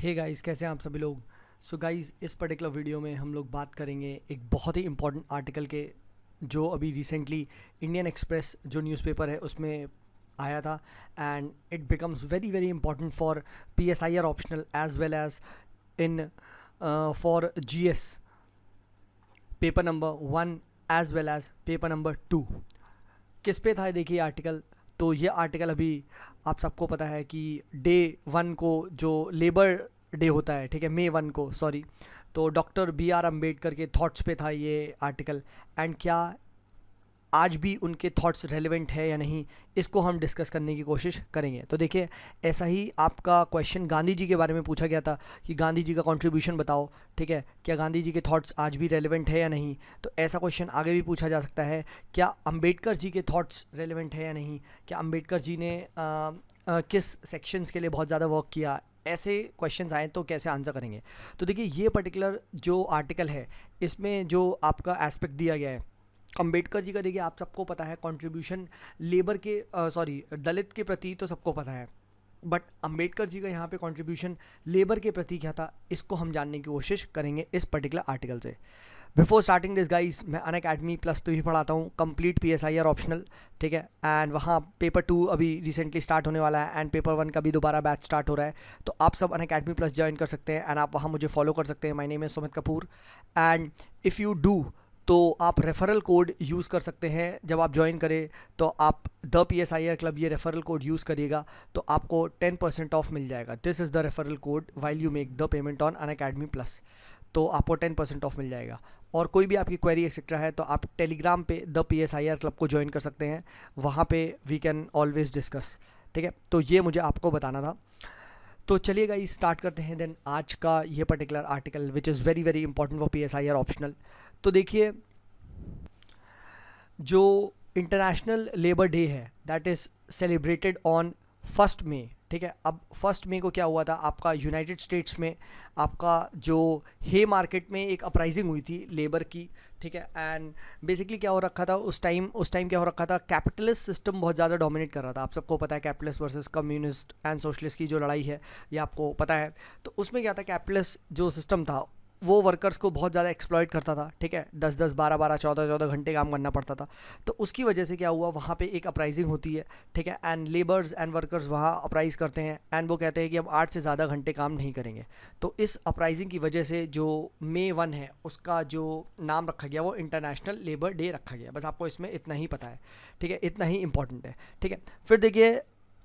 Hey guys, कैसे हैं आप सभी लोग। सो गाइस, इस पर्टिकुलर वीडियो में हम लोग बात करेंगे एक बहुत ही इम्पोर्टेंट आर्टिकल के, जो अभी रिसेंटली इंडियन एक्सप्रेस जो न्यूज़पेपर है उसमें आया था। And it becomes very very important for PSIR optional as well as in for GS paper number 1 as well as paper number 2। किस पे था देखिए आर्टिकल। तो ये आर्टिकल अभी आप सबको पता है कि डे 1 को जो लेबर डे होता है, ठीक है, May 1 को, सॉरी, तो डॉक्टर BR अम्बेडकर के थॉट्स पे था ये आर्टिकल। एंड क्या आज भी उनके थॉट्स रेलेवेंट है या नहीं, इसको हम डिस्कस करने की कोशिश करेंगे। तो देखिए, ऐसा ही आपका क्वेश्चन गांधी जी के बारे में पूछा गया था कि गांधी जी का कंट्रीब्यूशन बताओ, ठीक है, क्या गांधी जी के थॉट्स आज भी रेलेवेंट है या नहीं। तो ऐसा क्वेश्चन आगे भी पूछा जा सकता है, क्या अंबेडकर जी के थॉट्स रेलेवेंट है या नहीं, क्या अंबेडकर जी ने किस सेक्शंस के लिए बहुत ज़्यादा वर्क किया। ऐसे क्वेश्चंस आए तो कैसे आंसर करेंगे। तो देखिए, ये पर्टिकुलर जो आर्टिकल है इसमें जो आपका एस्पेक्ट दिया गया है अंबेडकर जी का, देखिए आप सबको पता है कंट्रीब्यूशन लेबर के सॉरी दलित के प्रति तो सबको पता है, बट अंबेडकर जी का यहाँ पे कंट्रीब्यूशन लेबर के प्रति क्या था, इसको हम जानने की कोशिश करेंगे इस पर्टिकुलर आर्टिकल से। बिफोर स्टार्टिंग दिस गाइस, मैं अनअकैडमी प्लस पे भी पढ़ाता हूँ, कंप्लीट PSIR ऑप्शनल, ठीक है। एंड वहाँ पेपर 2 अभी रिसेंटली स्टार्ट होने वाला है एंड पेपर 1 का भी दोबारा बैच स्टार्ट हो रहा है। तो आप सब अनअकैडमी प्लस ज्वाइन कर सकते हैं एंड आप वहाँ मुझे फॉलो कर सकते हैं। My name is Sumit Kapoor. And if you do तो आप रेफरल कोड यूज़ कर सकते हैं जब आप ज्वाइन करें। तो आप द PSIR क्लब ये रेफरल कोड यूज़ करिएगा तो आपको 10% ऑफ मिल जाएगा। This is the referral code while you make the payment on Unacademy plus, तो आपको 10% ऑफ मिल जाएगा। और कोई भी आपकी क्वेरी एक्सेट्रा है तो आप टेलीग्राम पे द PSIR क्लब को ज्वाइन कर सकते हैं, वहाँ पे वी कैन ऑलवेज डिस्कस, ठीक है। तो ये मुझे आपको बताना था। तो चलिएगा, ये स्टार्ट करते हैं देन आज का ये particular article which is very very important for PSIR optional. तो देखिए, जो इंटरनेशनल लेबर डे है दैट इज़ सेलिब्रेटेड ऑन 1 मई, ठीक है। अब 1 मई को क्या हुआ था, आपका यूनाइटेड स्टेट्स में आपका जो हे मार्केट में एक अपराइजिंग हुई थी लेबर की, ठीक है। एंड बेसिकली क्या हो रखा था उस टाइम क्या हो रखा था, कैपिटलिस्ट सिस्टम बहुत ज़्यादा डोमिनेट कर रहा था। आप सबको पता है capitalist versus communist and socialist की जो लड़ाई है ये आपको पता है। तो उसमें क्या था, कैपिटलिस्ट जो सिस्टम था वो वर्कर्स को बहुत ज़्यादा एक्सप्लॉइट करता था, ठीक है। 10-10, 12-12, 14-14 घंटे काम करना पड़ता था। तो उसकी वजह से क्या हुआ, वहाँ पे एक अपराइजिंग होती है, ठीक है। एंड लेबर्स एंड वर्कर्स वहाँ अपराइज करते हैं एंड वो कहते हैं कि हम 8 से ज़्यादा घंटे काम नहीं करेंगे। तो इस अपराइजिंग की वजह से जो May 1 है उसका जो नाम रखा गया वो इंटरनेशनल लेबर डे रखा गया। बस आपको इसमें इतना ही पता है, ठीक है, इतना ही इंपॉर्टेंट है, ठीक है। फिर देखिए,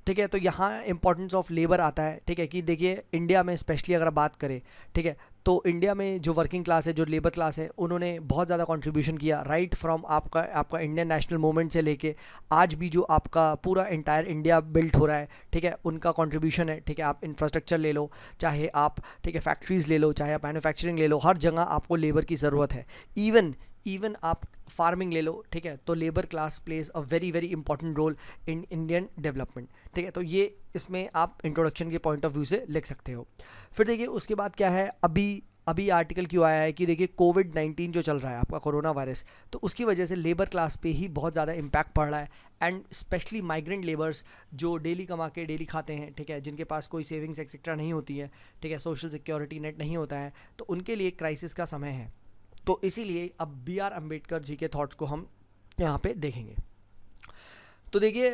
ठीक है, तो यहाँ इंपॉर्टेंस ऑफ लेबर आता है, ठीक है, कि देखिए इंडिया में स्पेशली अगर बात करें, ठीक है, तो इंडिया में जो वर्किंग क्लास है, जो लेबर क्लास है, उन्होंने बहुत ज़्यादा कंट्रीब्यूशन किया राइट फ्रॉम आपका इंडियन नेशनल मूवमेंट से लेके आज भी जो आपका पूरा इंटायर इंडिया बिल्ट हो रहा है, ठीक है, उनका कंट्रीब्यूशन है, ठीक है। आप इंफ्रास्ट्रक्चर ले लो, चाहे आप, ठीक है, फैक्ट्रीज़ ले लो, चाहे आप मैन्युफैक्चरिंग ले लो, हर जगह आपको लेबर की ज़रूरत है। इवन आप फार्मिंग ले लो, ठीक है, तो labour class plays a very very important role in Indian development, ठीक है। तो ये इसमें आप इंट्रोडक्शन के पॉइंट ऑफ व्यू से लिख सकते हो। फिर देखिए उसके बाद क्या है, अभी आर्टिकल क्यों आया है कि देखिए कोविड-19 जो चल रहा है आपका कोरोना वायरस, तो उसकी वजह से लेबर क्लास पे ही बहुत ज़्यादा इम्पैक्ट पड़ रहा है। एंड स्पेशली माइग्रेंट लेबर्स जो डेली कमा के डेली खाते हैं, ठीक है, जिनके पास कोई सेविंग्स एक्सेट्रा नहीं होती है, ठीक है, सोशल सिक्योरिटी नेट नहीं होता है, तो उनके लिए क्राइसिस का समय है। तो इसीलिए अब BR अम्बेडकर जी के थॉट्स को हम यहाँ पे देखेंगे। तो देखिए,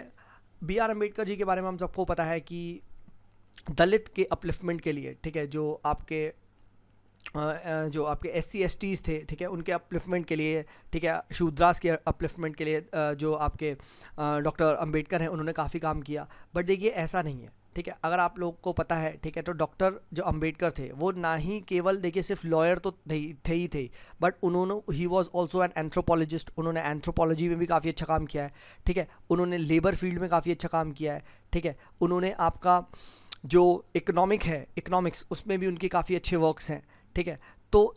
BR अम्बेडकर जी के बारे में हम सबको पता है कि दलित के अपलिफ्टमेंट के लिए, ठीक है, जो आपके SC STs थे, ठीक है, उनके अपलिफ्टमेंट के लिए, ठीक है, शूद्रास के अपलिफ्टमेंट के लिए जो आपके डॉक्टर अम्बेडकर हैं उन्होंने काफ़ी काम किया। बट देखिए ऐसा नहीं है, ठीक है, अगर आप लोग को पता है, ठीक है, तो डॉक्टर जो अम्बेडकर थे वो ना ही केवल देखिए सिर्फ लॉयर तो थे, बट उन्होंने he was also an anthropologist. उन्होंने एंथ्रोपोलॉजी में भी काफ़ी अच्छा काम किया है, ठीक है, उन्होंने लेबर फील्ड में काफ़ी अच्छा काम किया है, ठीक है, उन्होंने आपका जो इकोनॉमिक्स उसमें भी उनके काफ़ी अच्छे वर्क्स हैं, ठीक है। तो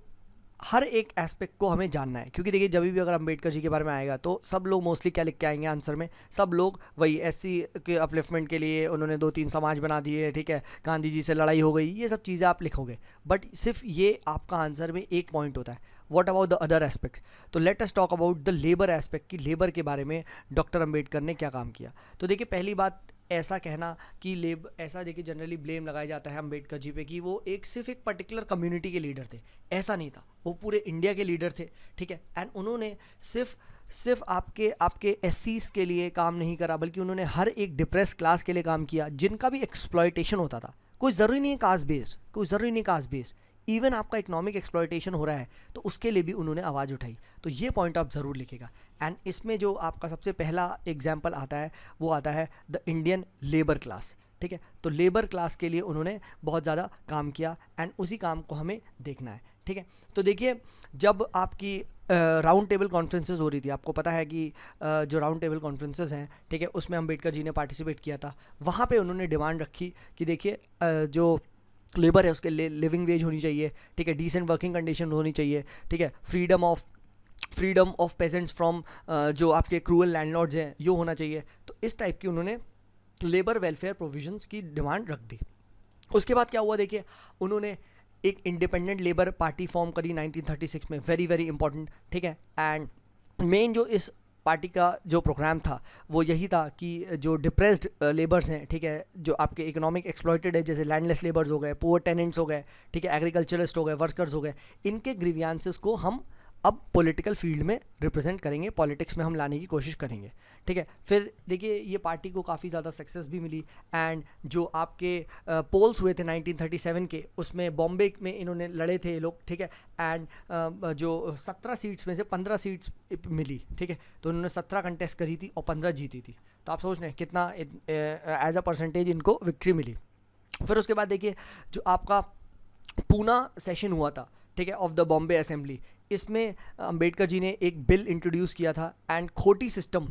हर एक एस्पेक्ट को हमें जानना है, क्योंकि देखिए जब भी अगर अम्बेडकर जी के बारे में आएगा तो सब लोग मोस्टली क्या लिख के आएंगे आंसर में, सब लोग वही SC के अपलिफ्टमेंट के लिए उन्होंने 2-3 समाज बना दिए, ठीक है, गांधी जी से लड़ाई हो गई, ये सब चीज़ें आप लिखोगे। बट सिर्फ ये आपका आंसर में एक पॉइंट होता है, what about the other aspect. तो let us talk about the labour aspect, कि लेबर के बारे में डॉक्टर अम्बेडकर ने क्या काम किया। तो देखिए पहली बात ऐसा कहना कि ऐसा देखिए जनरली ब्लेम लगाया जाता है अम्बेडकर जी पे कि वो सिर्फ एक पर्टिकुलर कम्युनिटी के लीडर थे। ऐसा नहीं था, वो पूरे इंडिया के लीडर थे, ठीक है। एंड उन्होंने सिर्फ आपके आपके एससीज के लिए काम नहीं करा, बल्कि उन्होंने हर एक डिप्रेस क्लास के लिए काम किया जिनका भी एक्सप्लॉयटेशन होता था। कोई ज़रूरी नहीं है कास्ट बेस्ड, कोई ज़रूरी नहीं कास्ट बेस्ड, इवन आपका इकोनॉमिक एक्सप्लॉयटेशन हो रहा है तो उसके लिए भी उन्होंने आवाज़ उठाई। तो ये पॉइंट आप ज़रूर लिखेगा। एंड इसमें जो आपका सबसे पहला एग्जाम्पल आता है वो आता है द इंडियन लेबर क्लास, ठीक है। तो लेबर क्लास के लिए उन्होंने बहुत ज़्यादा काम किया एंड उसी काम को हमें देखना है, ठीक है। तो देखिए जब आपकी राउंड टेबल कॉन्फ्रेंसेस हो रही थी, आपको पता है कि जो राउंड टेबल कॉन्फ्रेंसेस हैं, ठीक है, उसमें अम्बेडकर जी ने पार्टिसिपेट किया था। वहाँ पे उन्होंने डिमांड रखी कि देखिए जो लेबर है उसके लिए लिविंग वेज होनी चाहिए, ठीक है, डिसेंट वर्किंग कंडीशन होनी चाहिए, ठीक है, फ्रीडम ऑफ पेजेंट्स फ्रॉम जो आपके क्रूअल लैंडलॉर्ड्स हैं ये होना चाहिए। तो इस टाइप की उन्होंने लेबर वेलफेयर प्रोविजंस की डिमांड रख दी। उसके बाद क्या हुआ देखिए, उन्होंने एक इंडिपेंडेंट लेबर पार्टी फॉर्म करी 1936 में, वेरी वेरी इंपॉर्टेंट, ठीक है। एंड मेन जो इस पार्टी का जो प्रोग्राम था वो यही था कि जो डिप्रेस्ड लेबर्स हैं, ठीक है, जो आपके इकोनॉमिक एक्सप्लॉयटेड है, जैसे लैंडलेस लेबर्स हो गए, पुअर टेनेंट्स हो गए, ठीक है, एग्रीकल्चरिस्ट हो गए, वर्कर्स हो गए, इनके ग्रीवियांसेस को हम अब पॉलिटिकल फील्ड में रिप्रेजेंट करेंगे, पॉलिटिक्स में हम लाने की कोशिश करेंगे, ठीक है। फिर देखिए ये पार्टी को काफ़ी ज़्यादा सक्सेस भी मिली। एंड जो आपके पोल्स हुए थे 1937 के, उसमें बॉम्बे में इन्होंने लड़े थे ये लोग, ठीक है। एंड जो 17 सीट्स में से 15 सीट्स मिली, ठीक है। तो उन्होंने 17 कंटेस्ट करी थी और 15 जीती थी। तो आप सोच रहे हैं कितना एज अ परसेंटेज इनको विक्ट्री मिली। फिर उसके बाद देखिए जो आपका पूना सेशन हुआ था, ठीक है, ऑफ द बॉम्बे असेंबली, इसमें अंबेडकर जी ने एक बिल इंट्रोड्यूस किया था एंड खोटी सिस्टम,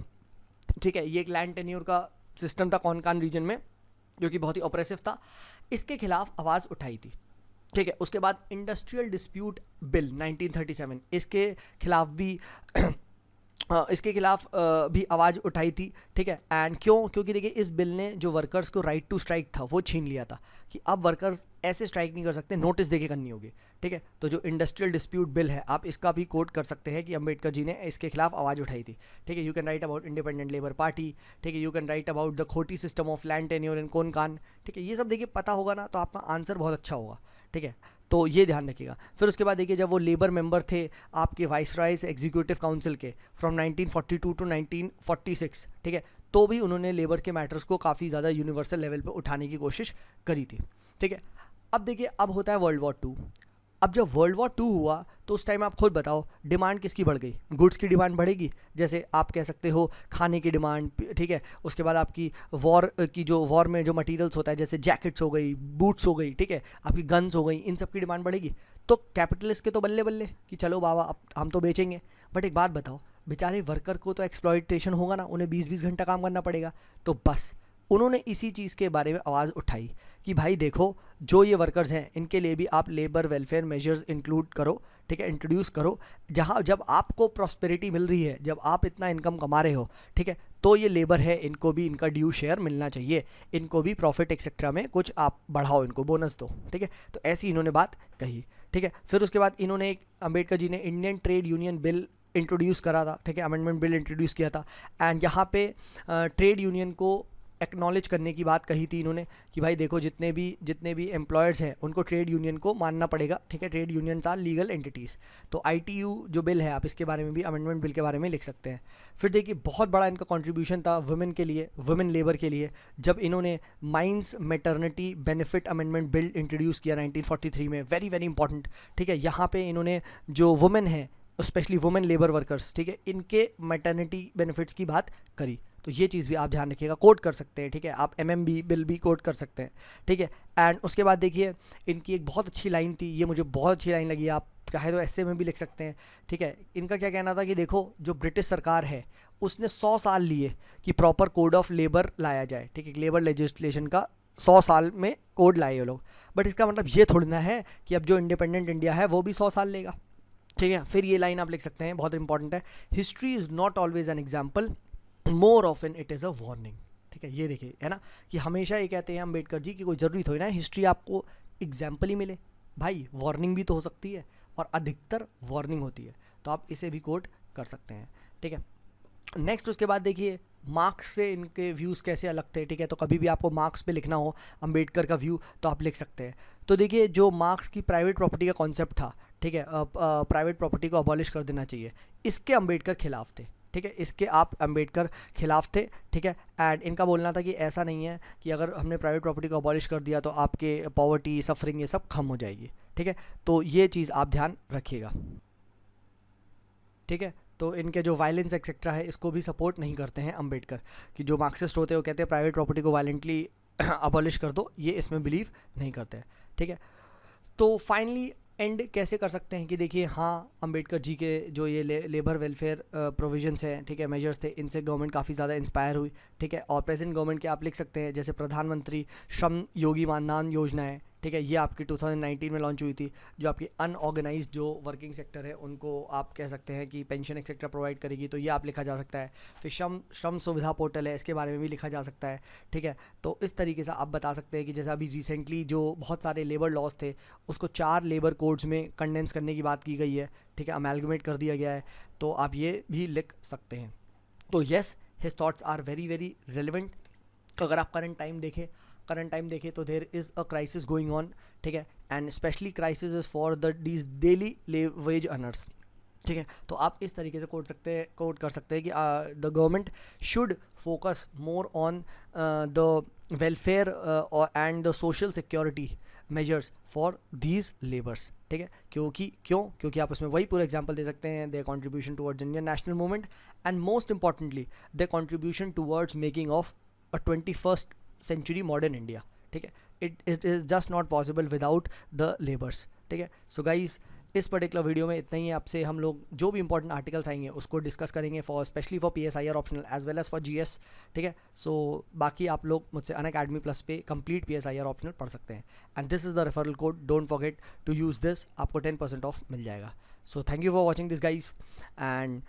ठीक है, ये एक लैंड टेन्योर का सिस्टम था कोंकण रीजन में जो कि बहुत ही ऑपरेसिव था, इसके खिलाफ आवाज़ उठाई थी, ठीक है। उसके बाद इंडस्ट्रियल डिस्प्यूट बिल 1937, इसके खिलाफ भी आवाज़ उठाई थी, ठीक है। एंड क्योंकि देखिए इस बिल ने जो वर्कर्स को राइट टू स्ट्राइक था वो छीन लिया था कि अब वर्कर्स ऐसे स्ट्राइक नहीं कर सकते, नोटिस देके करनी होगी, ठीक है। तो जो इंडस्ट्रियल डिस्प्यूट बिल है, आप इसका भी कोट कर सकते हैं कि अंबेडकर जी ने इसके खिलाफ आवाज़ उठाई थी, ठीक है। You can write about independent labour party, ठीक है, you can write about the खोटी सिस्टम ऑफ लैंड टेन्योर इन कोंकण, ठीक है। ये सब देखिए पता होगा ना तो आपका आंसर बहुत अच्छा होगा, ठीक है। तो ये ध्यान रखिएगा। फिर उसके बाद देखिए जब वो लेबर मेंबर थे आपके वाइसरायज एग्जीक्यूटिव काउंसिल के फ्रॉम 1942 टू 1946, ठीक है, तो भी उन्होंने लेबर के मैटर्स को काफ़ी ज़्यादा यूनिवर्सल लेवल पे उठाने की कोशिश करी थी, ठीक है। अब देखिए अब होता है वर्ल्ड वॉर 2। अब जब वर्ल्ड वॉर 2 हुआ तो उस टाइम आप खुद बताओ डिमांड किसकी बढ़ गई? गुड्स की डिमांड बढ़ेगी, जैसे आप कह सकते हो खाने की डिमांड, ठीक है। उसके बाद आपकी वॉर में जो मटेरियल्स होता है जैसे जैकेट्स हो गई, बूट्स हो गई, ठीक है, आपकी गन्स हो गई, इन सब की डिमांड बढ़ेगी। तो कैपिटलिस्ट के तो बल्ले बल्ले कि चलो बाबा अब हम तो बेचेंगे। बट एक बात बताओ, बेचारे वर्कर को तो एक्सप्लॉयटेशन होगा ना, उन्हें 20-20 घंटा काम करना पड़ेगा। तो बस उन्होंने इसी चीज़ के बारे में आवाज़ उठाई कि भाई देखो जो ये वर्कर्स हैं इनके लिए भी आप लेबर वेलफेयर मेजर्स इंक्लूड करो, ठीक है, इंट्रोड्यूस करो। जब आपको प्रॉस्पेरिटी मिल रही है, जब आप इतना इनकम कमा रहे हो, ठीक है, तो ये लेबर है, इनको भी इनका ड्यू शेयर मिलना चाहिए, इनको भी प्रॉफिट एक्सेट्रा में कुछ आप बढ़ाओ, इनको बोनस दो, ठीक है। तो ऐसी इन्होंने बात कही, ठीक है। फिर उसके बाद इन्होंने अम्बेडकर जी ने Indian trade union bill introduce करा था, ठीक है, अमेंडमेंट बिल इंट्रोड्यूस किया था। एंड यहाँ पे ट्रेड यूनियन को एक्नॉलेज करने की बात कही थी इन्होंने कि भाई देखो जितने भी एम्प्लॉयर्स हैं उनको ट्रेड यूनियन को मानना पड़ेगा, ठीक है, trade unions are legal entities. तो ITU जो बिल है आप इसके बारे में भी अमेंडमेंट बिल के बारे में लिख सकते हैं। फिर देखिए बहुत बड़ा इनका कंट्रीब्यूशन था वुमेन के लिए, वुमेन लेबर के लिए, जब इन्होंने mines maternity benefit amendment bill introduce किया 1943 में, वेरी वेरी इंपॉर्टेंट, ठीक है। यहाँ पे इन्होंने जो वुमेन है स्पेशली वुमेन लेबर वर्कर्स, ठीक है, इनके मैटरनिटी बेनिफिट्स की बात करी। तो ये चीज़ भी आप ध्यान रखिएगा, कोट कर सकते हैं, ठीक है, आप MMB बिल भी कोट कर सकते हैं, ठीक है। एंड उसके बाद देखिए इनकी एक बहुत अच्छी लाइन थी, ये मुझे बहुत अच्छी लाइन लगी, आप चाहे तो ऐसे में भी लिख सकते हैं, ठीक है। इनका क्या कहना था कि देखो जो ब्रिटिश सरकार है उसने 100 साल लिए कि प्रॉपर कोड ऑफ लेबर लाया जाए, ठीक है, लेबर लेजिस्लेशन का 100 साल में कोड लाए ये लोग। बट इसका मतलब ये थोड़ी ना है कि अब जो इंडिपेंडेंट इंडिया है वो भी 100 साल लेगा, ठीक है। फिर ये लाइन आप लिख सकते हैं, बहुत इंपॉर्टेंट है, history is not always an example, more often it is a warning, ठीक है। ये देखिए है ना कि हमेशा ये कहते हैं अम्बेडकर जी की कोई ज़रूरी थोड़ी ना हिस्ट्री आपको एग्जाम्पल ही मिले, भाई वार्निंग भी तो हो सकती है और अधिकतर वार्निंग होती है। तो आप इसे भी कोट कर सकते हैं, ठीक है। नेक्स्ट उसके बाद देखिए मार्क्स से इनके व्यूज़ कैसे अलग थे, ठीक है। तो कभी भी आपको मार्क्स पे लिखना हो अंबेडकर का व्यू तो आप लिख सकते हैं। तो देखिए, जो मार्क्स की प्राइवेट प्रॉपर्टी का कॉन्सेप्ट था, ठीक है, प्राइवेट प्रॉपर्टी को अबॉलिश कर देना चाहिए, इसके अंबेडकर खिलाफ थे, ठीक है। इसके आप अंबेडकर खिलाफ थे, ठीक है। एंड इनका बोलना था कि ऐसा नहीं है कि अगर हमने प्राइवेट प्रॉपर्टी को अबॉलिश कर दिया तो आपके पॉवर्टी, सफरिंग, ये सब खत्म हो जाएगी, ठीक है। तो ये चीज़ आप ध्यान रखिएगा, ठीक है। तो इनके जो वायलेंस एक्सेट्रा है इसको भी सपोर्ट नहीं करते हैं अंबेडकर, कि जो मार्क्सिस्ट होते हैं वो कहते हैं प्राइवेट प्रॉपर्टी को वायलेंटली अबॉलिश कर दो, ये इसमें बिलीव नहीं करते हैं, ठीक है। तो फाइनली एंड कैसे कर सकते हैं कि देखिए, हाँ, अंबेडकर जी के जो ये लेबर वेलफेयर प्रोविजंस हैं, ठीक है, मेजर्स थे, इनसे गवर्नमेंट काफ़ी ज़्यादा इंस्पायर हुई, ठीक है। और प्रेजेंट गवर्नमेंट के आप लिख सकते हैं जैसे प्रधानमंत्री श्रम योगी मानधन योजना है, ठीक है, ये आपकी 2019 में लॉन्च हुई थी, जो आपकी अनऑर्गेनाइज्ड जो वर्किंग सेक्टर है उनको आप कह सकते हैं कि पेंशन एक्सेट्रा प्रोवाइड करेगी, तो ये आप लिखा जा सकता है। फिर श्रम श्रम सुविधा पोर्टल है, इसके बारे में भी लिखा जा सकता है, ठीक है। तो इस तरीके से आप बता सकते हैं कि जैसे अभी रिसेंटली जो बहुत सारे लेबर लॉज थे उसको 4 लेबर कोड्स में कंडेंस करने की बात की गई है, ठीक है, अमेलगमेट कर दिया गया है, तो आप ये भी लिख सकते हैं। तो yes, his thoughts are very very relevant. अगर आप करंट टाइम देखें तो there is a crisis going on, ठीक है, and specially crisis is for the these daily wage earners, ठीक है। तो आप इस तरीके से कोट कर सकते हैं कि the government should focus more on the welfare and the social security measures for these labours, ठीक है। क्योंकि आप उसमें वही पूरा एग्जांपल दे सकते हैं, their contribution towards Indian national movement and most importantly their contribution towards making of a 21st century modern India, ठीक है। It is just not possible without the labours, ठीक है। सो गाइज, इस पर्टिकुलर वीडियो में इतना ही है। आपसे हम लोग जो भी इंपॉर्टेंट आर्टिकल्स आएंगे उसको डिस्कस करेंगे for specially for PSIR optional as well as for GS, ठीक है। सो बाकी आप लोग मुझसे अनअकैडमी प्लस पे कंप्लीट PSIR ऑप्शनल पढ़ सकते हैं, and this is the referral code, don't forget to use this, आपको 10% ऑफ मिल जाएगा। So thank you for watching this guys, and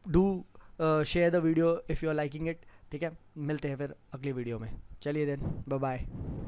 do share the video if you are liking it, ठीक है। मिलते हैं फिर अगली वीडियो में, चलिए देन, बाय बाय।